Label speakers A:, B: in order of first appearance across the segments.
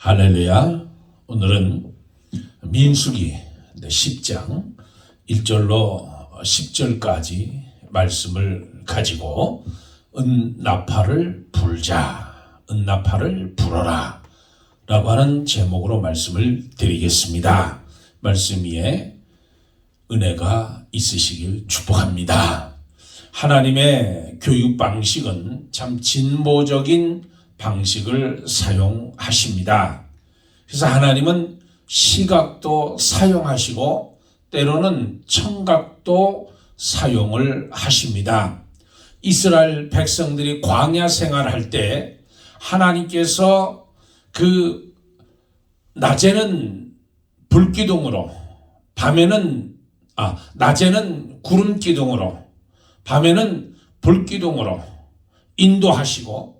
A: 할렐루야. 오늘은 민수기 10장 1절로 10절까지 말씀을 가지고 은나팔을 불자, 은나팔을 불어라 라고 하는 제목으로 말씀을 드리겠습니다. 말씀 위에 은혜가 있으시길 축복합니다. 하나님의 교육 방식은 참 진보적인 방식을 사용하십니다. 그래서 하나님은 시각도 사용하시고 때로는 청각도 사용을 하십니다. 이스라엘 백성들이 광야 생활할 때 하나님께서 낮에는 불기둥으로 낮에는 구름기둥으로 밤에는 불기둥으로 인도하시고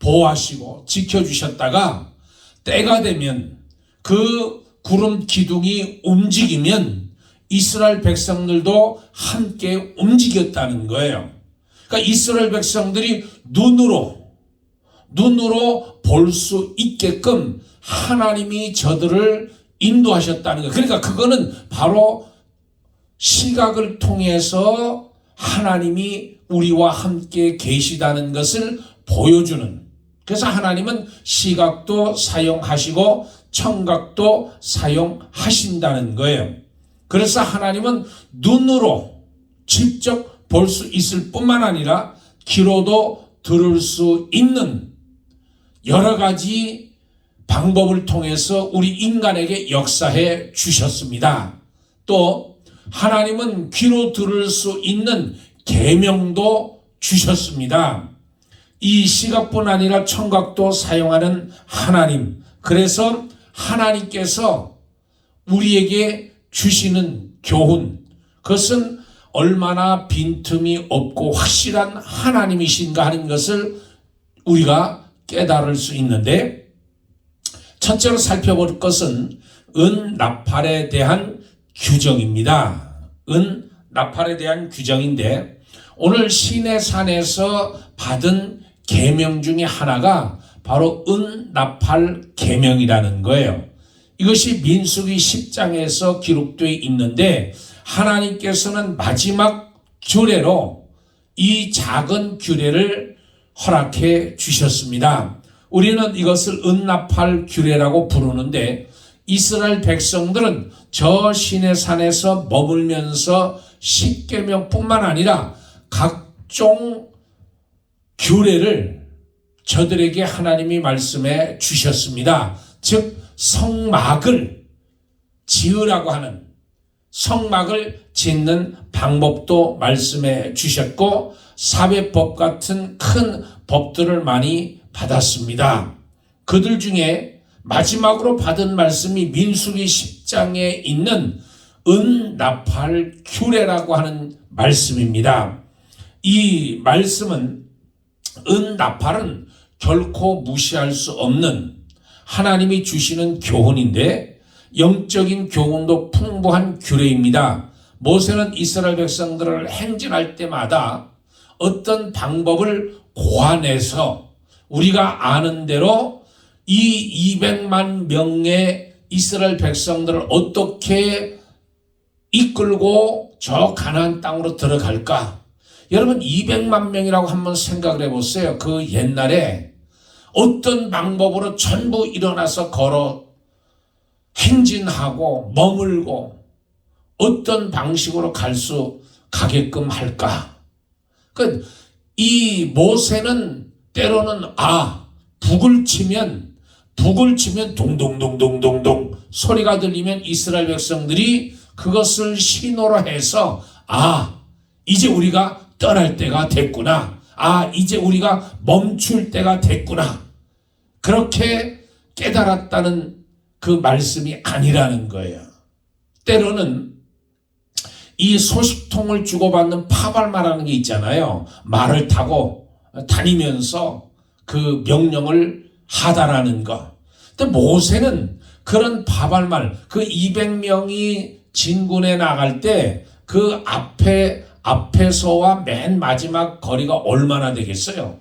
A: 보호하시고 지켜주셨다가 때가 되면 그 구름 기둥이 움직이면 이스라엘 백성들도 함께 움직였다는 거예요. 그러니까 이스라엘 백성들이 눈으로 볼 수 있게끔 하나님이 저들을 인도하셨다는 거예요. 그러니까 그거는 바로 시각을 통해서 하나님이 우리와 함께 계시다는 것을 보여주는, 그래서 하나님은 시각도 사용하시고 청각도 사용하신다는 거예요. 그래서 하나님은 눈으로 직접 볼 수 있을 뿐만 아니라 귀로도 들을 수 있는 여러 가지 방법을 통해서 우리 인간에게 역사해 주셨습니다. 또 하나님은 귀로 들을 수 있는 계명도 주셨습니다. 이 시각뿐 아니라 청각도 사용하는 하나님, 그래서 하나님께서 우리에게 주시는 교훈, 그것은 얼마나 빈틈이 없고 확실한 하나님이신가 하는 것을 우리가 깨달을 수 있는데, 첫째로 살펴볼 것은 은나팔에 대한 규정입니다. 은나팔에 대한 규정인데, 오늘 시내산에서 받은 계명 중에 하나가 바로 은나팔 계명이라는 거예요. 이것이 민수기 10장에서 기록되어 있는데 하나님께서는 마지막 규례로 이 작은 규례를 허락해 주셨습니다. 우리는 이것을 은나팔 규례라고 부르는데 이스라엘 백성들은 저 시내산에서 머물면서 십계명뿐만 아니라 각종 규례를 저들에게 하나님이 말씀해 주셨습니다. 즉 성막을 지으라고 하는, 성막을 짓는 방법도 말씀해 주셨고 사회법 같은 큰 법들을 많이 받았습니다. 그들 중에 마지막으로 받은 말씀이 민수기 10장에 있는 은나팔 규례라고 하는 말씀입니다. 이 말씀은 은나팔은 결코 무시할 수 없는 하나님이 주시는 교훈인데 영적인 교훈도 풍부한 규례입니다. 모세는 이스라엘 백성들을 행진할 때마다 어떤 방법을 고안해서 우리가 아는 대로 이 200만 명의 이스라엘 백성들을 어떻게 이끌고 저 가나안 땅으로 들어갈까? 여러분 200만 명이라고 한번 생각을 해보세요. 그 옛날에 어떤 방법으로 전부 일어나서 걸어 행진하고 머물고 어떤 방식으로 가게끔 할까? 이 모세는 때로는 북을 치면 동동동동동동 소리가 들리면 이스라엘 백성들이 그것을 신호로 해서 이제 우리가 떠날 때가 됐구나. 이제 우리가 멈출 때가 됐구나. 그렇게 깨달았다는 그 말씀이 아니라는 거예요. 때로는 이 소식통을 주고받는 파발마라는 게 있잖아요. 말을 타고 다니면서 그 명령을 하다라는 거. 근데 모세는 그런 파발말, 그 200명이 진군에 나갈 때 그 앞에서와 맨 마지막 거리가 얼마나 되겠어요?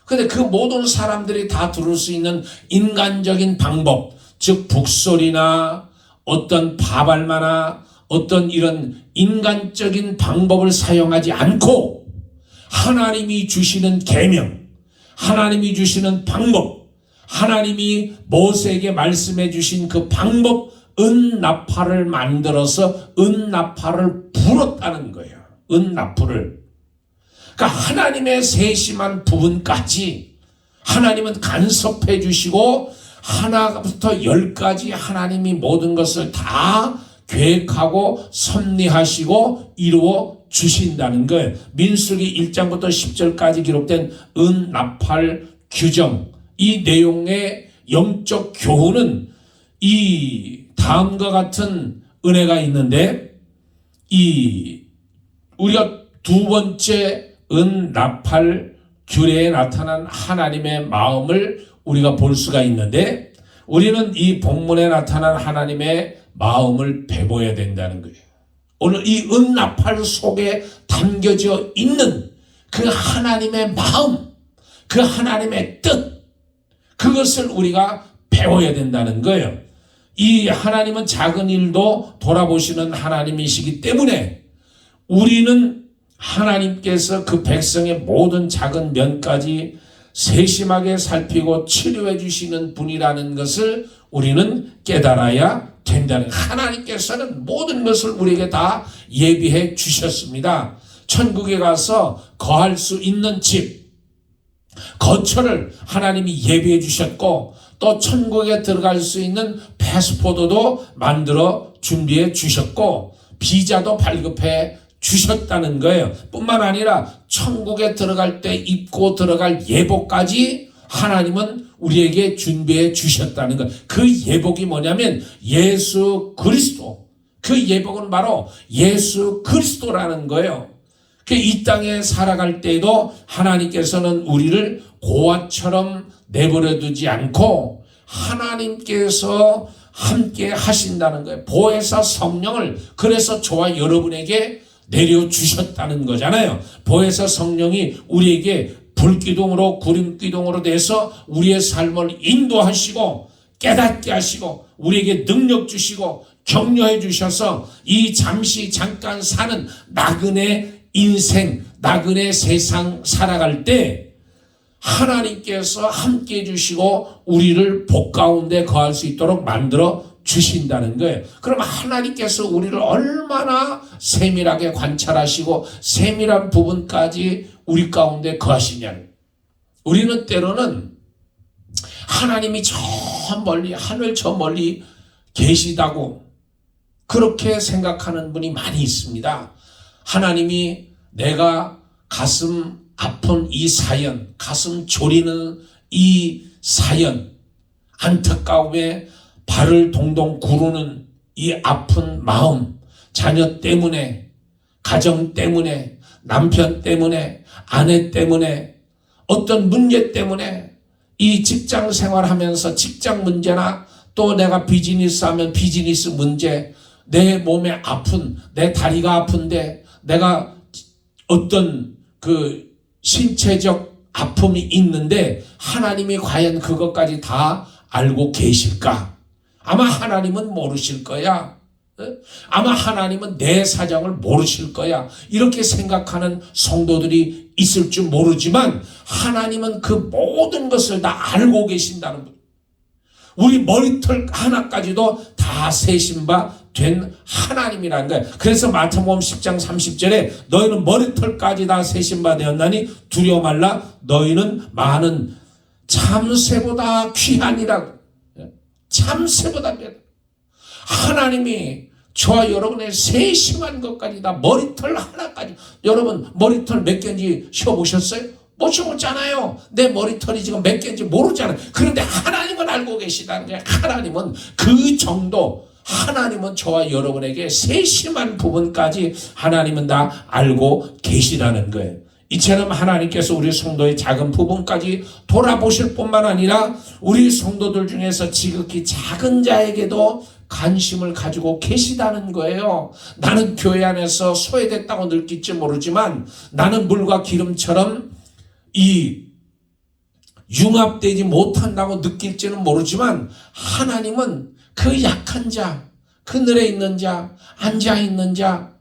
A: 근데 그 모든 사람들이 다 들을 수 있는 인간적인 방법, 즉 북소리나 어떤 바발마나 어떤 이런 인간적인 방법을 사용하지 않고 하나님이 주시는 계명, 하나님이 주시는 방법, 하나님이 모세에게 말씀해 주신 그 방법, 은나팔을 만들어서 은나팔을 불었다는 거예요. 은나팔을. 그러니까 하나님의 세심한 부분까지 하나님은 간섭해 주시고 하나부터 열까지 하나님이 모든 것을 다 계획하고 섭리하시고 이루어 주신다는 거예요. 민수기 1장부터 10절까지 기록된 은나팔 규정, 이 내용의 영적 교훈은 이 다음과 같은 은혜가 있는데, 이 우리가 두 번째 은나팔 규례에 나타난 하나님의 마음을 우리가 볼 수가 있는데, 우리는 이 본문에 나타난 하나님의 마음을 배워야 된다는 거예요. 오늘 이 은나팔 속에 담겨져 있는 그 하나님의 마음, 그 하나님의 뜻, 그것을 우리가 배워야 된다는 거예요. 이 하나님은 작은 일도 돌아보시는 하나님이시기 때문에 우리는 하나님께서 그 백성의 모든 작은 면까지 세심하게 살피고 치료해 주시는 분이라는 것을 우리는 깨달아야 된다는, 하나님께서는 모든 것을 우리에게 다 예비해 주셨습니다. 천국에 가서 거할 수 있는 집, 거처를 하나님이 예비해 주셨고, 또 천국에 들어갈 수 있는 패스포드도 만들어 준비해 주셨고, 비자도 발급해 주셨다는 거예요. 뿐만 아니라 천국에 들어갈 때 입고 들어갈 예복까지 하나님은 우리에게 준비해 주셨다는 것. 그 예복이 뭐냐면 예수 그리스도. 그 예복은 바로 예수 그리스도라는 거예요. 이 땅에 살아갈 때에도 하나님께서는 우리를 고아처럼 내버려 두지 않고 하나님께서 함께 하신다는 거예요. 보혜사 성령을 그래서 저와 여러분에게 내려주셨다는 거잖아요. 보혜사 성령이 우리에게 불기둥으로 구름기둥으로 돼서 우리의 삶을 인도하시고 깨닫게 하시고 우리에게 능력 주시고 격려해 주셔서 이 잠깐 사는 나그네 인생, 나그네 세상 살아갈 때 하나님께서 함께 해주시고 우리를 복 가운데 거할 수 있도록 만들어 주신다는 거예요. 그럼 하나님께서 우리를 얼마나 세밀하게 관찰하시고 세밀한 부분까지 우리 가운데 거하시냐는, 우리는 때로는 하나님이 저 멀리, 하늘 저 멀리 계시다고 그렇게 생각하는 분이 많이 있습니다. 하나님이 내가 가슴 아픈 이 사연, 가슴 졸이는 이 사연, 안타까움에 발을 동동 구르는 이 아픈 마음, 자녀 때문에, 가정 때문에, 남편 때문에, 아내 때문에, 어떤 문제 때문에 이 직장 생활하면서 직장 문제나 또 내가 비즈니스 하면 비즈니스 문제, 내 몸에 아픈, 내 다리가 아픈데 내가 어떤 그 신체적 아픔이 있는데 하나님이 과연 그것까지 다 알고 계실까? 아마 하나님은 모르실 거야. 아마 하나님은 내 사정을 모르실 거야. 이렇게 생각하는 성도들이 있을 줄 모르지만 하나님은 그 모든 것을 다 알고 계신다는 분. 우리 머리털 하나까지도 다 세신 바 된 하나님이라는 거예요. 그래서 마태복음 10장 30절에 너희는 머리털까지 다 세신 바 되었나니 두려워 말라. 너희는 많은 참새보다 귀하니라. 참새보다 귀하다. 하나님이 저와 여러분의 세심한 것까지 다 머리털 하나까지. 여러분 머리털 몇 개인지 쉬어보셨어요? 못 쉬어보잖아요. 내 머리털이 지금 몇 개인지 모르잖아요. 그런데 하나님은 알고 계시다는 거예요. 하나님은 그 정도, 하나님은 저와 여러분에게 세심한 부분까지 하나님은 다 알고 계시다는 거예요. 이처럼 하나님께서 우리 성도의 작은 부분까지 돌아보실 뿐만 아니라 우리 성도들 중에서 지극히 작은 자에게도 관심을 가지고 계시다는 거예요. 나는 교회 안에서 소외됐다고 느낄지 모르지만 나는 물과 기름처럼 이 융합되지 못한다고 느낄지는 모르지만 하나님은 그 약한 자, 그늘에 있는 자, 앉아있는 자,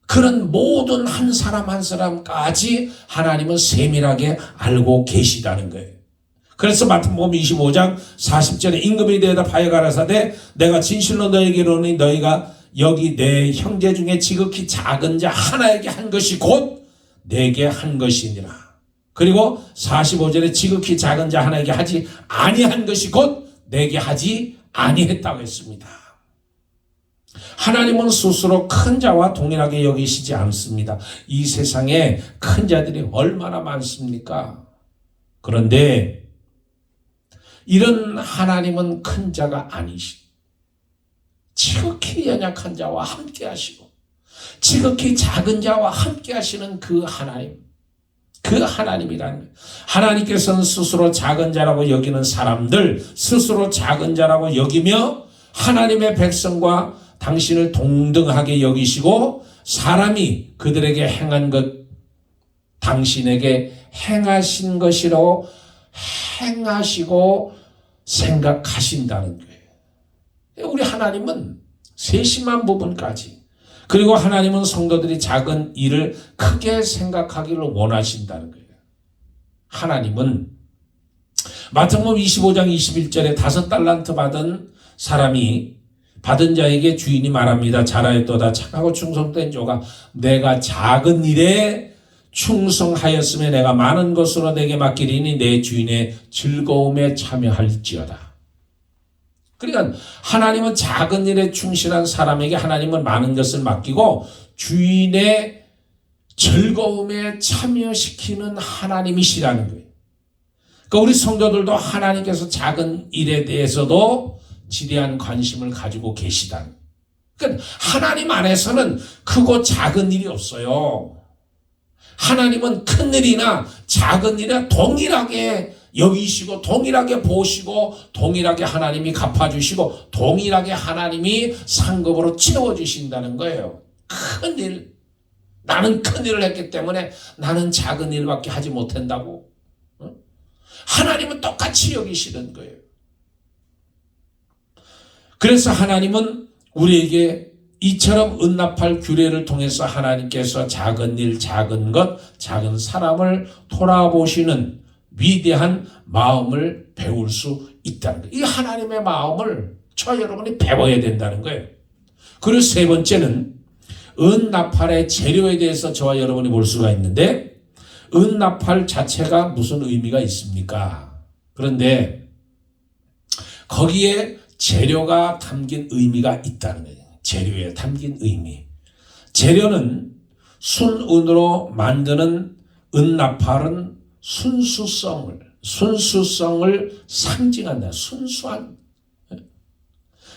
A: 그런 모든 한 사람 한 사람까지 하나님은 세밀하게 알고 계시다는 거예요. 그래서 마태복음 25장 40절에 임금이 대답하여 가라사대 내가 진실로 너에게 이르노니 너희가 여기 내 형제 중에 지극히 작은 자 하나에게 한 것이 곧 내게 한 것이니라. 그리고 45절에 지극히 작은 자 하나에게 하지 아니한 것이 곧 내게 하지 아니했다고 했습니다. 하나님은 스스로 큰 자와 동일하게 여기시지 않습니다. 이 세상에 큰 자들이 얼마나 많습니까? 그런데 이런 하나님은 큰 자가 아니시고 지극히 연약한 자와 함께 하시고 지극히 작은 자와 함께 하시는 그 하나님, 그 하나님이라는 거예요. 하나님께서는 스스로 작은 자라고 여기는 사람들, 스스로 작은 자라고 여기며 하나님의 백성과 당신을 동등하게 여기시고 사람이 그들에게 행한 것 당신에게 행하신 것이라고 행하시고 생각하신다는 거예요. 우리 하나님은 세심한 부분까지, 그리고 하나님은 성도들이 작은 일을 크게 생각하기를 원하신다는 거예요. 하나님은 마태복음 25장 21절에 5달란트 받은 사람이 받은 자에게 주인이 말합니다. 잘하였도다 착하고 충성된 조가 내가 작은 일에 충성하였으며 내가 많은 것으로 내게 맡기리니 내 주인의 즐거움에 참여할지어다. 그러니까 하나님은 작은 일에 충실한 사람에게 하나님은 많은 것을 맡기고 주인의 즐거움에 참여시키는 하나님이시라는 거예요. 그러니까 우리 성도들도 하나님께서 작은 일에 대해서도 지대한 관심을 가지고 계시다는. 그러니까 하나님 안에서는 크고 작은 일이 없어요. 하나님은 큰 일이나 작은 일이나 동일하게 여기시고 동일하게 보시고 동일하게 하나님이 갚아주시고 동일하게 하나님이 상급으로 채워주신다는 거예요. 큰 일, 나는 큰 일을 했기 때문에 나는 작은 일밖에 하지 못한다고. 하나님은 똑같이 여기시는 거예요. 그래서 하나님은 우리에게 이처럼 은납할 규례를 통해서 하나님께서 작은 일, 작은 것, 작은 사람을 돌아보시는 위대한 마음을 배울 수 있다는 거예요. 이 하나님의 마음을 저 여러분이 배워야 된다는 거예요. 그리고 세 번째는 은납할의 재료에 대해서 저와 여러분이 볼 수가 있는데, 은납할 자체가 무슨 의미가 있습니까? 그런데 거기에 재료가 담긴 의미가 있다는 거예요. 재료에 담긴 의미. 재료는 순은으로 만드는 은나팔은 순수성을 상징한다. 순수한.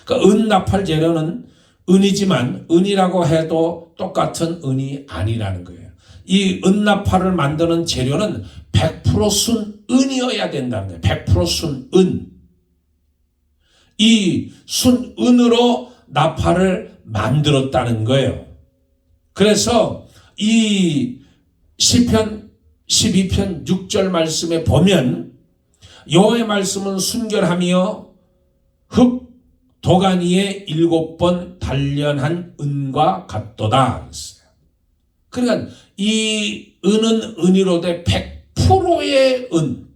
A: 그러니까 은나팔 재료는 은이지만 은이라고 해도 똑같은 은이 아니라는 거예요. 이 은나팔을 만드는 재료는 100% 순은이어야 된다는 거예요. 100% 순은. 이 순은으로 나팔을 만들었다는 거예요. 그래서 이 시편 12편 6절 말씀에 보면 여호와의 말씀은 순결하며 흙 도가니에 7번 단련한 은과 같도다. 그러니까 이 은은 은이로되 100%의 은.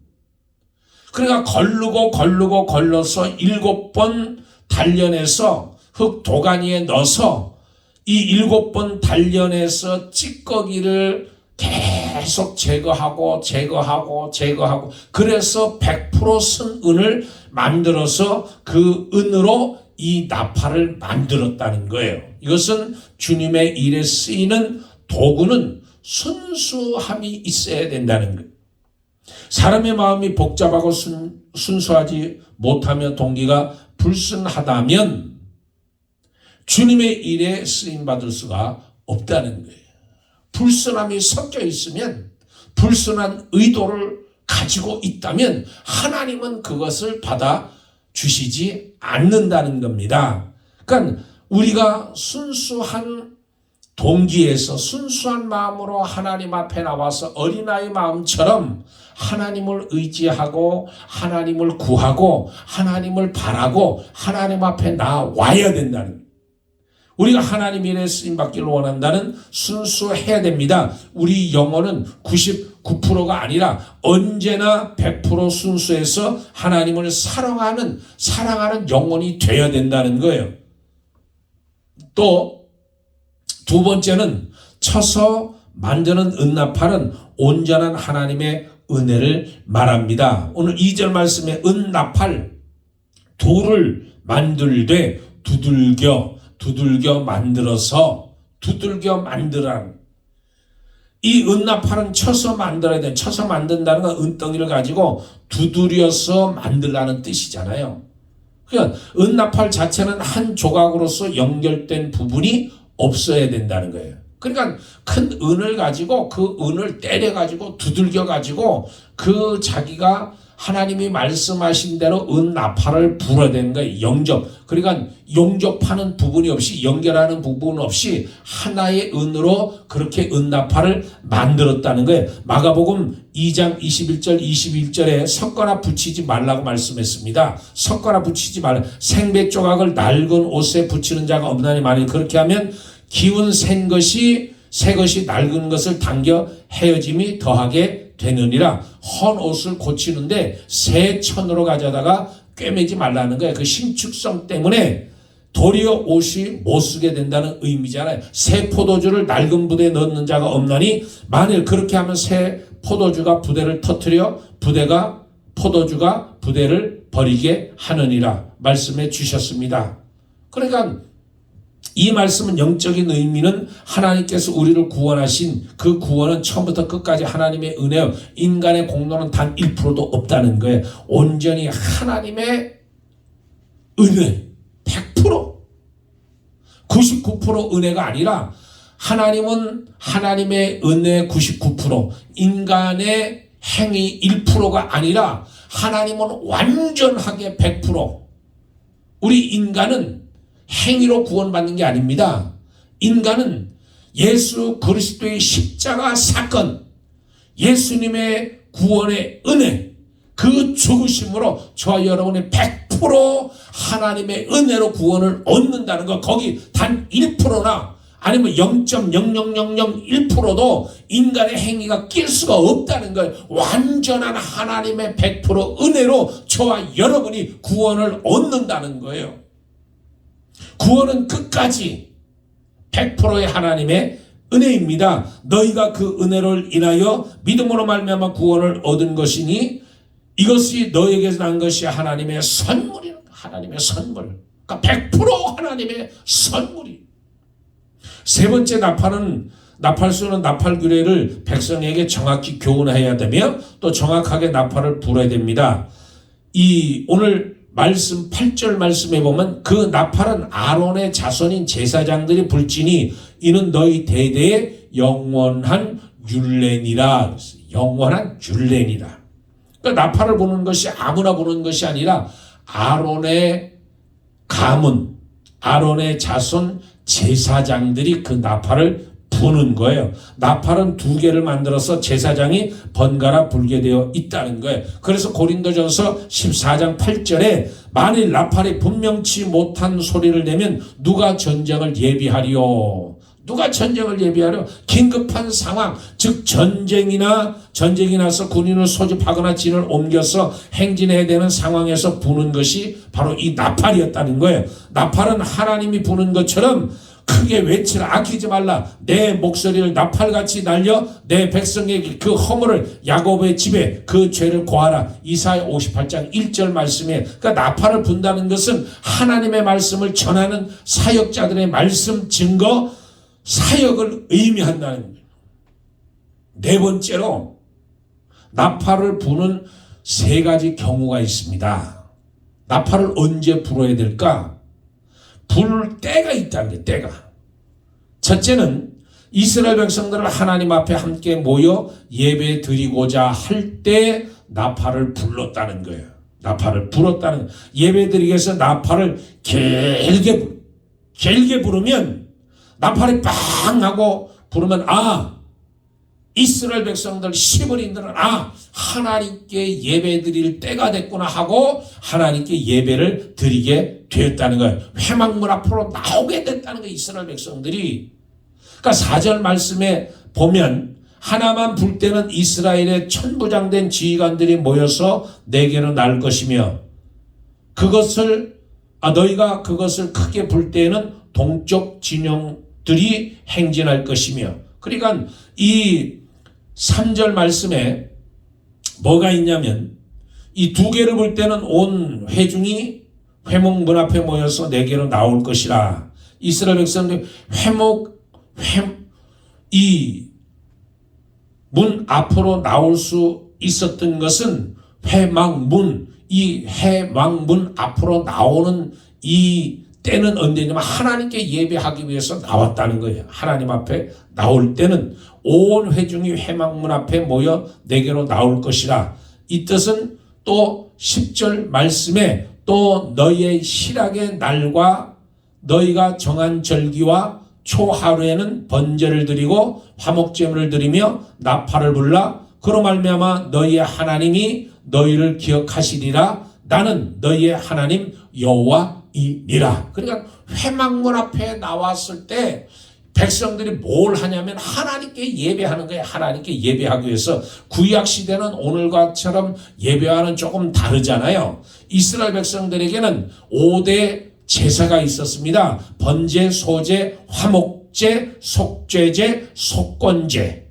A: 그러니까 걸러서 7번 단련해서 흙 도가니에 넣어서 이 7번 단련해서 찌꺼기를 계속 제거하고 그래서 100% 쓴 은을 만들어서 그 은으로 이 나팔을 만들었다는 거예요. 이것은 주님의 일에 쓰이는 도구는 순수함이 있어야 된다는 거예요. 사람의 마음이 복잡하고 순수하지 못하며 동기가 불순하다면 주님의 일에 쓰임받을 수가 없다는 거예요. 불순함이 섞여 있으면, 불순한 의도를 가지고 있다면 하나님은 그것을 받아주시지 않는다는 겁니다. 그러니까 우리가 순수한 동기에서 순수한 마음으로 하나님 앞에 나와서 어린아이 마음처럼 하나님을 의지하고 하나님을 구하고 하나님을 바라고 하나님 앞에 나와야 된다는 거예요. 우리가 하나님 일에 쓰임받기를 원한다는 순수해야 됩니다. 우리 영혼은 99%가 아니라 언제나 100% 순수해서 하나님을 사랑하는 영혼이 되어야 된다는 거예요. 또 두 번째는 쳐서 만드는 은나팔은 온전한 하나님의 은혜를 말합니다. 오늘 2절 말씀에 은나팔 돌을 만들되 두들겨 만들어서 만들란 이 은나팔은 쳐서 만들어야 돼. 쳐서 만든다는 건 은덩이를 가지고 두드려서 만들라는 뜻이잖아요. 그러니까 은나팔 자체는 한 조각으로서 연결된 부분이 없어야 된다는 거예요. 그러니까 큰 은을 가지고 그 은을 때려 가지고 두들겨 가지고 그 자기가 하나님이 말씀하신 대로 은나팔을 불어댄 거예요. 영접. 그러니까 용접하는 부분이 없이 연결하는 부분 없이 하나의 은으로 그렇게 은나팔을 만들었다는 거예요. 마가복음 2장 21절 21절에 섞거나 붙이지 말라고 말씀했습니다. 섞거나 붙이지 말라. 생배 조각을 낡은 옷에 붙이는 자가 없나니 만일 그렇게 하면 기운 새 것이 낡은 것을 당겨 헤어짐이 더하게 되느니라. 헌 옷을 고치는데 새 천으로 가져다가 꿰매지 말라는 거예요. 그 신축성 때문에 도리어 옷이 못 쓰게 된다는 의미잖아요. 새 포도주를 낡은 부대에 넣는 자가 없나니 만일 그렇게 하면 새 포도주가 부대를 터뜨려 포도주가 부대를 버리게 하느니라 말씀해 주셨습니다. 그러니까 이 말씀은 영적인 의미는 하나님께서 우리를 구원하신 그 구원은 처음부터 끝까지 하나님의 은혜요. 인간의 공로는 단 1%도 없다는 거예요. 온전히 하나님의 은혜 100%, 99% 은혜가 아니라 하나님은 하나님의 은혜 99%, 인간의 행위 1%가 아니라 하나님은 완전하게 100%. 우리 인간은 행위로 구원받는 게 아닙니다. 인간은 예수 그리스도의 십자가 사건, 예수님의 구원의 은혜, 그 죽으심으로 저와 여러분의 100% 하나님의 은혜로 구원을 얻는다는 것. 거기 단 1%나 아니면 0.00001%도 인간의 행위가 낄 수가 없다는 거예요. 완전한 하나님의 100% 은혜로 저와 여러분이 구원을 얻는다는 거예요. 구원은 끝까지 100%의 하나님의 은혜입니다. 너희가 그 은혜를 인하여 믿음으로 말미암아 구원을 얻은 것이니 이것이 너희에게서 난 것이 하나님의 선물이다. 하나님의 선물. 그러니까 100% 하나님의 선물이. 세 번째 나팔수는 나팔 규례를 백성에게 정확히 교훈해야 되며 또 정확하게 나팔을 불어야 됩니다. 이 오늘 말씀 8절 말씀에 보면 그 나팔은 아론의 자손인 제사장들이 불지니 이는 너희 대대의 영원한 율례니라. 영원한 율례니라. 그러니까 나팔을 부는 것이 아무나 부는 것이 아니라 아론의 가문, 아론의 자손 제사장들이 그 나팔을 부는 거예요. 나팔은 2개를 만들어서 제사장이 번갈아 불게 되어 있다는 거예요. 그래서 고린도전서 14장 8절에 만일 나팔이 분명치 못한 소리를 내면 누가 전쟁을 예비하리요? 누가 전쟁을 예비하려? 긴급한 상황, 즉 전쟁이 나서 군인을 소집하거나 진을 옮겨서 행진해야 되는 상황에서 부는 것이 바로 이 나팔이었다는 거예요. 나팔은 하나님이 부는 것처럼 크게 외치라. 아끼지 말라. 내 목소리를 나팔같이 날려 내 백성에게 그 허물을 야곱의 집에 그 죄를 고하라. 이사야 58장 1절 말씀에. 그러니까 나팔을 분다는 것은 하나님의 말씀을 전하는 사역자들의 말씀 증거 사역을 의미한다는 거예요. 네 번째로 나팔을 부는 3가지 경우가 있습니다. 나팔을 언제 불어야 될까? 불 때가 있다는 게 때가. 첫째는 이스라엘 백성들을 하나님 앞에 함께 모여 예배 드리고자 할 때 나팔을 불렀다는 거예요. 나팔을 불었다는 거예요. 예배 드리기 위해서 나팔을 길게 부르면 나팔이 빵 하고 부르면 이스라엘 백성들 시브린들은 하나님께 예배 드릴 때가 됐구나 하고 하나님께 예배를 드리게 되었다는 거예요. 회막문 앞으로 나오게 됐다는 거예요. 이스라엘 백성들이. 그러니까 4절 말씀에 보면 하나만 불 때는 이스라엘의 천부장된 지휘관들이 모여서 내게로 나올 것이며 너희가 그것을 크게 불 때에는 동쪽 진영들이 행진할 것이며. 그러니까 이 3절 말씀에 뭐가 있냐면 이 두 개를 볼 때는 온 회중이 회목 문 앞에 모여서 내게로 나올 것이라. 이스라엘 백성들이 이 문 앞으로 나올 수 있었던 것은 이 회막문 앞으로 나오는 이 때는 언제냐면 하나님께 예배하기 위해서 나왔다는 거예요. 하나님 앞에 나올 때는 온 회중이 회막문 앞에 모여 내게로 나올 것이라. 이 뜻은 또 10절 말씀에 또 너희의 실학의 날과 너희가 정한 절기와 초하루에는 번제를 드리고 화목제물을 드리며 나팔을 불라. 그로 말미암아 너희의 하나님이 너희를 기억하시리라. 나는 너희의 하나님 여호와이니라. 그러니까 회막문 앞에 나왔을 때 백성들이 뭘 하냐면 하나님께 예배하는 거예요. 하나님께 예배하기 위해서. 구약 시대는 오늘과처럼 예배와는 조금 다르잖아요. 이스라엘 백성들에게는 5대 제사가 있었습니다. 번제, 소제, 화목제, 속죄제, 속건제.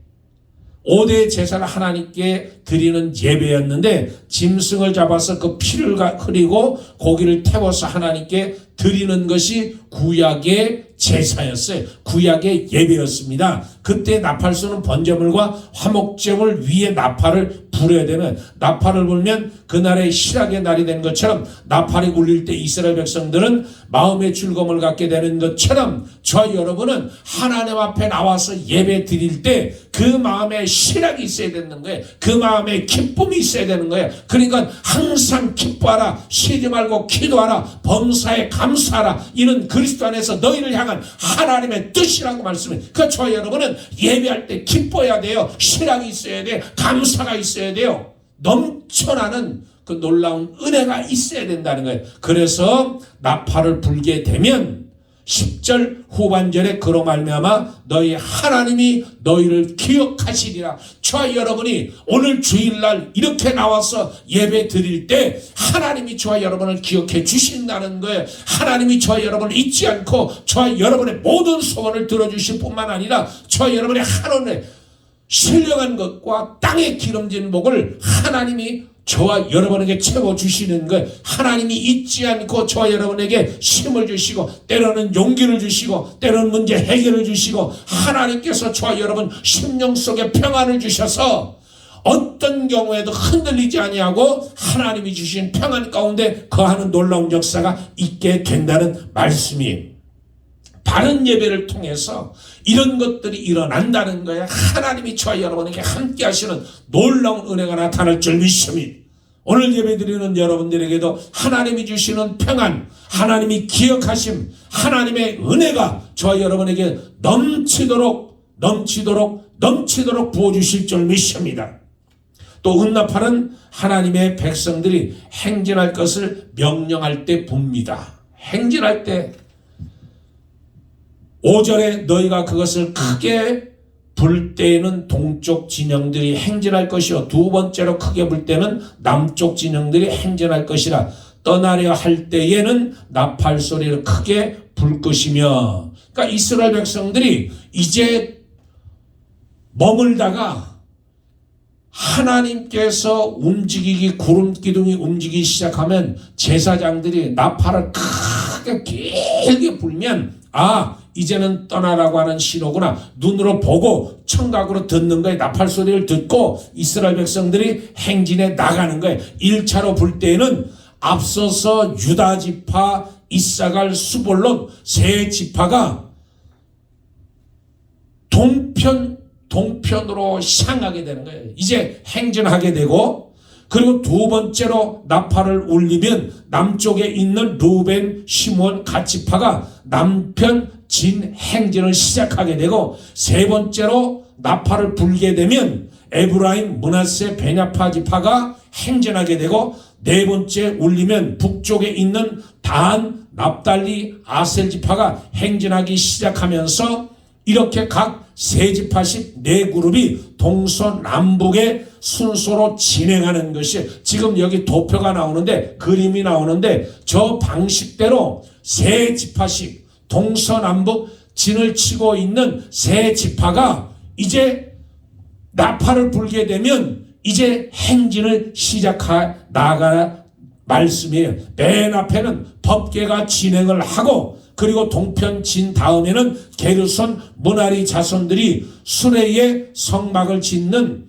A: 5대 제사를 하나님께 드리는 예배였는데 짐승을 잡아서 그 피를 흐리고 고기를 태워서 하나님께 드리는 것이 구약의 제사였어요. 구약의 예배였습니다. 그때 나팔수는 번제물과 화목제물 위에 나팔을 불어야 되는, 나팔을 불면 그날의 실학의 날이 된 것처럼 나팔이 울릴 때 이스라엘 백성들은 마음의 즐거움을 갖게 되는 것처럼 저와 여러분은 하나님 앞에 나와서 예배 드릴 때 그 마음에 실학이 있어야 되는 거예요. 그 마음에 기쁨이 있어야 되는 거예요. 그러니까 항상 기뻐하라, 쉬지 말고 기도하라, 범사에 감사하라. 이는 그리스도 안에서 너희를 향한 하나님의 뜻이라고 말씀해요. 그 저와 여러분은 예배할 때 기뻐해야 돼요. 실학이 있어야 돼요. 감사가 있어야 돼요. 넘쳐나는 그 놀라운 은혜가 있어야 된다는 거예요. 그래서 나팔을 불게 되면 10절 후반절에 그로 말미암아 너희 하나님이 너희를 기억하시리라. 저와 여러분이 오늘 주일날 이렇게 나와서 예배 드릴 때 하나님이 저와 여러분을 기억해 주신다는 거예요. 하나님이 저와 여러분을 잊지 않고 저와 여러분의 모든 소원을 들어주실 뿐만 아니라 저와 여러분의 하늘에 신령한 것과 땅에 기름진 복을 하나님이 저와 여러분에게 채워주시는 것, 하나님이 잊지 않고 저와 여러분에게 힘을 주시고 때로는 용기를 주시고 때로는 문제 해결을 주시고 하나님께서 저와 여러분 심령 속에 평안을 주셔서 어떤 경우에도 흔들리지 아니하고 하나님이 주신 평안 가운데 거하는 놀라운 역사가 있게 된다는 말씀이에요. 바른 예배를 통해서 이런 것들이 일어난다는 거예요. 하나님이 저와 여러분에게 함께 하시는 놀라운 은혜가 나타날 줄 믿습니다. 오늘 예배드리는 여러분들에게도 하나님이 주시는 평안, 하나님이 기억하심, 하나님의 은혜가 저와 여러분에게 넘치도록 부어주실 줄 믿습니다. 또 은나팔은 하나님의 백성들이 행진할 것을 명령할 때 붑니다. 행진할 때 5절에 너희가 그것을 크게 불 때에는 동쪽 진영들이 행진할 것이요 두 번째로 크게 불 때는 남쪽 진영들이 행진할 것이라. 떠나려 할 때에는 나팔 소리를 크게 불 것이며. 그러니까 이스라엘 백성들이 이제 머물다가 하나님께서 움직이기, 구름 기둥이 움직이기 시작하면 제사장들이 나팔을 크게 길게 불면 이제는 떠나라고 하는 신호구나. 눈으로 보고 청각으로 듣는 거예요. 나팔 소리를 듣고 이스라엘 백성들이 행진에 나가는 거예요. 1차로 불 때에는 앞서서 유다 지파, 이사갈, 스불론 세 지파가 동편으로 향하게 되는 거예요. 이제 행진하게 되고 그리고 두 번째로 나팔을 울리면 남쪽에 있는 루벤, 시므온, 갓지파가 남편 진 행진을 시작하게 되고, 세 번째로 나팔을 불게 되면 에브라임, 므낫세, 베냐파 지파가 행진하게 되고, 네 번째 울리면 북쪽에 있는 단, 납달리, 아셀 지파가 행진하기 시작하면서 이렇게 각 세 지파씩 네 그룹이 동서남북의 순서로 진행하는 것이, 지금 여기 도표가 나오는데, 그림이 나오는데, 저 방식대로 세 지파씩 동서남북 진을 치고 있는 세 지파가 이제 나팔을 불게 되면 이제 행진을 나아가는 말씀이에요. 맨 앞에는 법궤가 진행을 하고, 그리고 동편 진 다음에는 게르손, 므라리 자손들이 수레에 성막을 짓는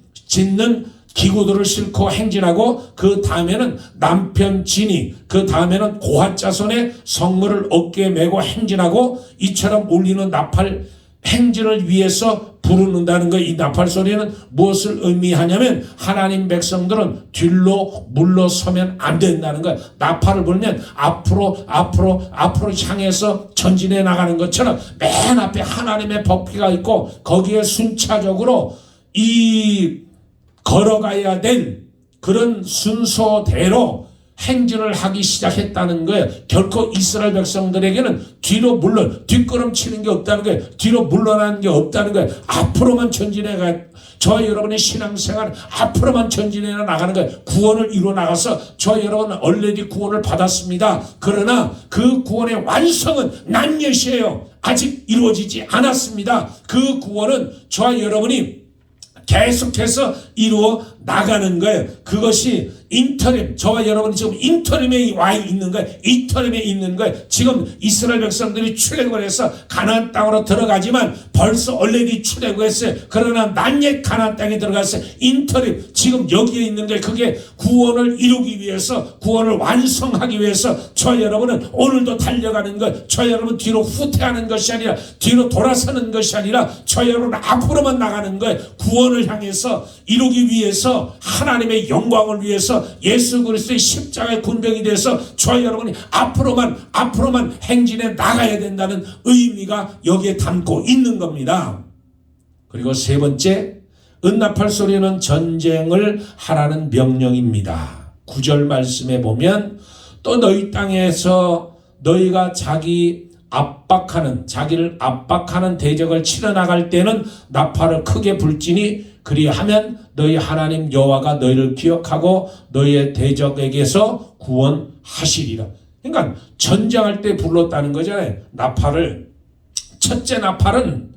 A: 기구들을 싣고 행진하고, 그 다음에는 남편 진이, 그 다음에는 고핫 자손의 성물을 어깨에 메고 행진하고, 이처럼 울리는 나팔 행진을 위해서 부르는다는 거. 이 나팔 소리는 무엇을 의미하냐면, 하나님 백성들은 뒤로 물러서면 안 된다는 거예요. 나팔을 불면 앞으로 향해서 전진해 나가는 것처럼 맨 앞에 하나님의 법궤가 있고, 거기에 순차적으로 걸어가야 될 그런 순서대로 행진을 하기 시작했다는 거예요. 결코 이스라엘 백성들에게는 뒷걸음치는 게 없다는 거예요. 뒤로 물러나는 게 없다는 거예요. 앞으로만 저와 여러분의 신앙생활은 앞으로만 전진해 나가는 거예요. 구원을 이루어 나가서 저와 여러분은 얼레디 구원을 받았습니다. 그러나 그 구원의 완성은 난여시에요. 아직 이루어지지 않았습니다. 그 구원은 저와 여러분이 계속해서 이루어 나가는 거예요. 그것이 인터림, 저와 여러분이 지금 인터림에 와 있는 거예요. 인터림에 있는 거예요. 지금 이스라엘 백성들이 출애굽을 해서 가나안 땅으로 들어가지만 벌써 얼레디 출애굽했어요. 그러나 난옛 가나안 땅에 들어갔어요. 인터림, 지금 여기에 있는 거예요. 그게 구원을 이루기 위해서, 구원을 완성하기 위해서 저와 여러분은 오늘도 달려가는 거예요. 저와 여러분 뒤로 후퇴하는 것이 아니라, 뒤로 돌아서는 것이 아니라 저와 여러분 앞으로만 나가는 거예요. 구원을 향해서 이루기 위해서, 하나님의 영광을 위해서, 예수 그리스도의 십자가의 군병이 돼서 저와 여러분이 앞으로만 행진해 나가야 된다는 의미가 여기에 담고 있는 겁니다. 그리고 세 번째, 은나팔 소리는 전쟁을 하라는 명령입니다. 9절 말씀에 보면, 또 너희 땅에서 너희가 자기를 압박하는 대적을 치러 나갈 때는 나팔을 크게 불지니, 그리하면 너희 하나님 여호와가 너희를 기억하고 너희의 대적에게서 구원하시리라. 그러니까 전쟁할 때 불렀다는 거잖아요. 나팔을. 첫째 나팔은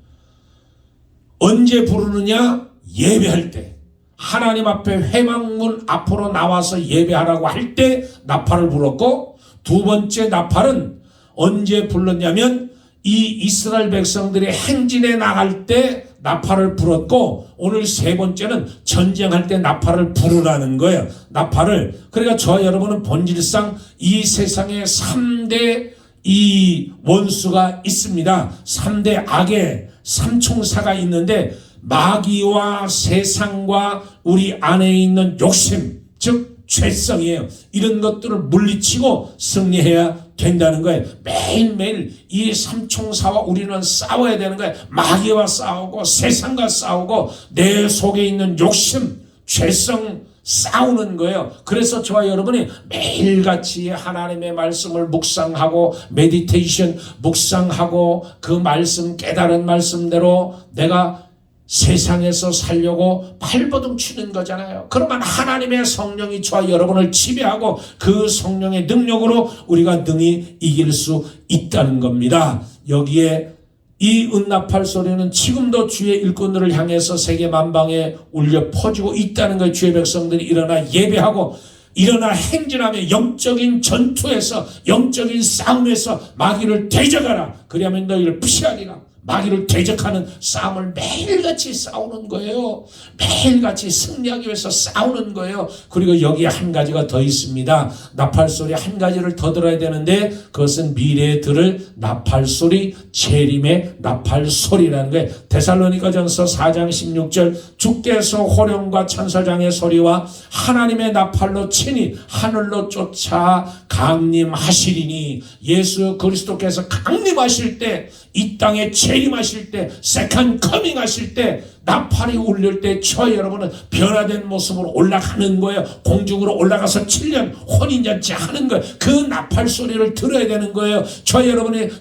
A: 언제 부르느냐? 예배할 때. 하나님 앞에 회막문 앞으로 나와서 예배하라고 할 때 나팔을 불렀고, 두 번째 나팔은 언제 불렀냐면 이 이스라엘 백성들이 행진해 나갈 때 나팔을 불었고, 오늘 세 번째는 전쟁할 때 나팔을 부르라는 거예요. 나팔을. 그러니까 저와 여러분은 본질상 이 세상에 3대 이 원수가 있습니다. 3대 악의 삼총사가 있는데, 마귀와 세상과 우리 안에 있는 욕심, 즉 죄성이에요. 이런 것들을 물리치고 승리해야 된다는 거예요. 매일매일 이 삼총사와 우리는 싸워야 되는 거예요. 마귀와 싸우고, 세상과 싸우고, 내 속에 있는 욕심, 죄성 싸우는 거예요. 그래서 저와 여러분이 매일같이 하나님의 말씀을 묵상하고, 메디테이션 묵상하고, 그 말씀, 깨달은 말씀대로 내가 세상에서 살려고 발버둥 치는 거잖아요. 그러면 하나님의 성령이 저와 여러분을 지배하고, 그 성령의 능력으로 우리가 능히 이길 수 있다는 겁니다. 여기에 이 은나팔 소리는 지금도 주의 일꾼들을 향해서 세계 만방에 울려 퍼지고 있다는 거예요. 주의 백성들이 일어나 예배하고, 일어나 행진하며 영적인 전투에서, 영적인 싸움에서 마귀를 대적하라. 그리하면 너희를 피하리라. 마귀를 대적하는 싸움을 매일같이 싸우는 거예요. 매일같이 승리하기 위해서 싸우는 거예요. 그리고 여기에 한 가지가 더 있습니다. 나팔소리 한 가지를 더 들어야 되는데 그것은 미래에 들을 나팔소리, 재림의 나팔소리라는 거예요. 데살로니가전서 4장 16절 주께서 호령과 천사장의 소리와 하나님의 나팔로 친히 하늘로 쫓아 강림하시리니 예수 그리스도께서 강림하실 때 이 땅에 재림하실 때 세컨 커밍 하실 때 나팔이 울릴 때 저 여러분은 변화된 모습으로 올라가는 거예요. 공중으로 올라가서 7년 혼인잔치 하는 거예요. 그 나팔 소리를 들어야 되는 거예요. 저 여러분의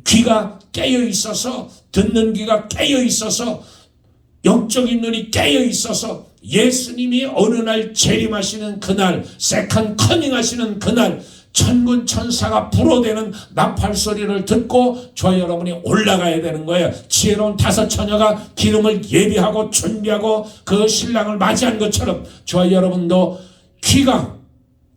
A: 귀가 깨어 있어서 듣는 귀가 깨어 있어서 영적인 눈이 깨어 있어서 예수님이 어느 날 재림하시는 그날 세컨 커밍 하시는 그날 천군 천사가 불어대는 나팔 소리를 듣고 저 여러분이 올라가야 되는 거예요. 지혜로운 다섯 처녀가 기름을 예비하고 준비하고 그 신랑을 맞이한 것처럼 저 여러분도 귀가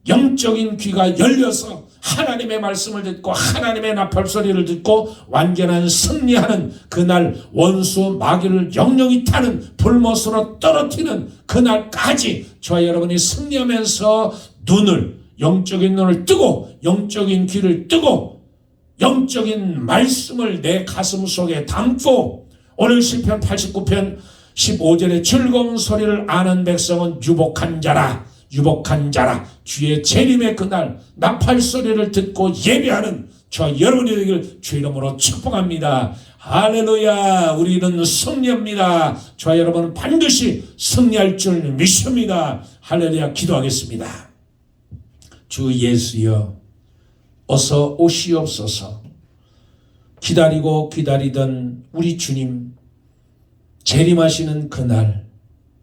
A: 영적인 귀가 열려서 하나님의 말씀을 듣고 하나님의 나팔 소리를 듣고 완전한 승리하는 그날 원수 마귀를 영영이 타는 불못으로 떨어뜨리는 그날까지 저 여러분이 승리하면서 영적인 눈을 뜨고 영적인 귀를 뜨고 영적인 말씀을 내 가슴 속에 담고 오늘 시편 89편 15절에 즐거운 소리를 아는 백성은 유복한 자라 주의 재림의 그날 나팔 소리를 듣고 예배하는 저 여러분이 되길 주 이름으로 축복합니다. 할렐루야. 우리는 승리합니다. 저 여러분은 반드시 승리할 줄 믿습니다. 할렐루야. 기도하겠습니다. 주 예수여 어서 오시옵소서. 기다리고 기다리던 우리 주님 재림하시는 그날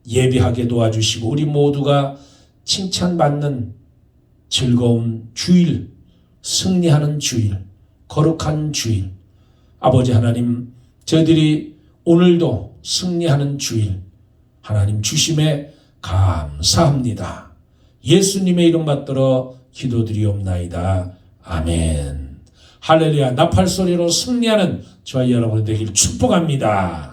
A: 예배하게 도와주시고 우리 모두가 칭찬받는 즐거운 주일, 승리하는 주일, 거룩한 주일. 아버지 하나님, 저희들이 오늘도 승리하는 주일 하나님 주심에 감사합니다. 예수님의 이름 받들어 기도드리옵나이다. 아멘. 할렐루야. 나팔 소리로 승리하는 저와 여러분 되길 축복합니다.